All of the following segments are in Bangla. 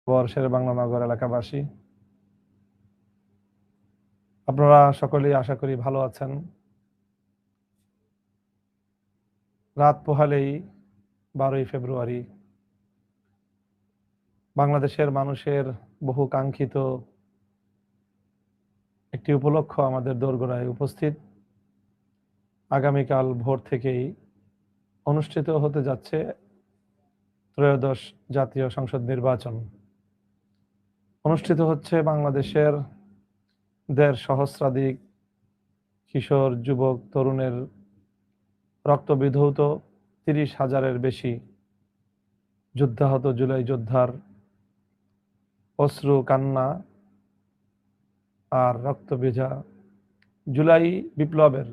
শেরে বাংলা নগর এলাকাবাসী, আপনারা সকলেই আশা করি ভালো আছেন। রাত পোহালেই 12ই ফেব্রুয়ারি বাংলাদেশের মানুষের বহু কাঙ্ক্ষিত একটি উপলক্ষ আমাদের দোরগোড়ায় উপস্থিত। আগামীকাল ভোর থেকেই অনুষ্ঠিত হতে যাচ্ছে ত্রয়োদশ জাতীয় সংসদ নির্বাচন। অনুষ্ঠিত হচ্ছে বাংলাদেশের 1.5 সহস্রাধিক কিশোর, যুবক, তরুণের রক্তবিধৌত 30,000-এর বেশি যুদ্ধাহত জুলাই যোদ্ধার অশ্রু, কান্না আর রক্তভেজা জুলাই বিপ্লবের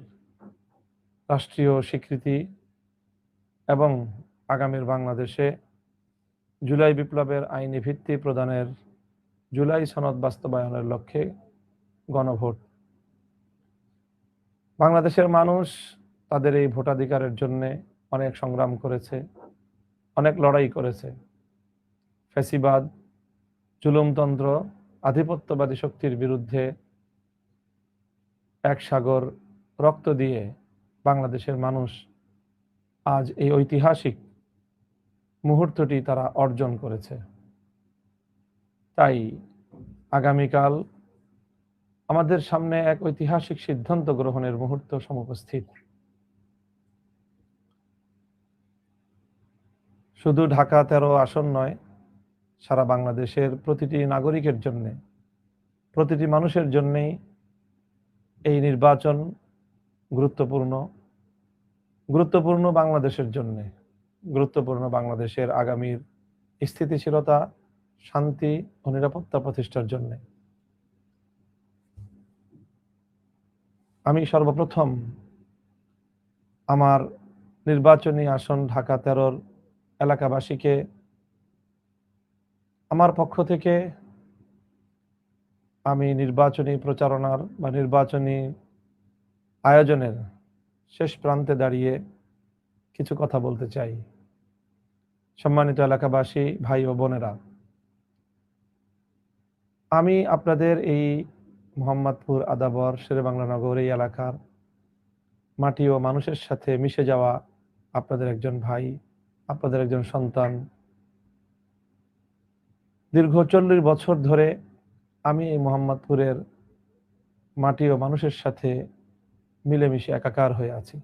রাষ্ট্রীয় স্বীকৃতি এবং আগামীর বাংলাদেশে জুলাই বিপ্লবের আইনি ভিত্তি প্রদানের জুলাই সনদ বাস্তবায়নের লক্ষ্যে গণভোট। বাংলাদেশের মানুষ তাদের এই ভোটাধিকারের জন্য অনেক সংগ্রাম করেছে, অনেক লড়াই করেছে। ফ্যাসিবাদ, জুলুমতন্ত্র, আধিপত্যবাদী শক্তির বিরুদ্ধে এক সাগর রক্ত দিয়ে বাংলাদেশের মানুষ আজ এই ঐতিহাসিক মুহূর্তটি তারা অর্জন করেছে। তাই আগামীকাল আমাদের সামনে এক ঐতিহাসিক সিদ্ধান্ত গ্রহণের মুহূর্ত সমুপস্থিত। শুধু ঢাকা 13 আসন নয়, সারা বাংলাদেশের প্রতিটি নাগরিকের জন্য, প্রতিটি মানুষের জন্যই এই নির্বাচন গুরুত্বপূর্ণ বাংলাদেশের জন্য, গুরুত্বপূর্ণ বাংলাদেশের আগামীর স্থিতিশীলতা, শান্তি ও নিরাপত্তা প্রতিষ্ঠার জন্য। আমি সর্বপ্রথম আমার নির্বাচনী আসন ঢাকা 13 এলাকাবাসীকে আমার পক্ষ থেকে আমি নির্বাচনী প্রচারণার বা নির্বাচনী আয়োজনের শেষ প্রান্তে দাঁড়িয়ে কিছু কথা বলতে চাই। সম্মানিত এলাকাবাসী, ভাই ও বোনেরা, আমি আপনাদের এই মোহাম্মদপুর, আদাবর, শেরেবাংলা নগর এই এলাকার মাটি ও মানুষের সাথে মিশে যাওয়া আপনাদের একজন ভাই, আপনাদের একজন সন্তান। দীর্ঘ 40 বছর ধরে আমি এই মোহাম্মদপুরের মাটি ও মানুষের সাথে মিলেমিশে একাকার হয়ে আছি।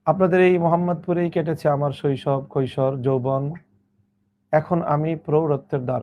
আপনাদের এই মোহাম্মদপুরেই কেটেছে আমার শৈশব, কৈশোর, যৌবন। এখন আমি প্রৌঢ়ত্বের দ্বার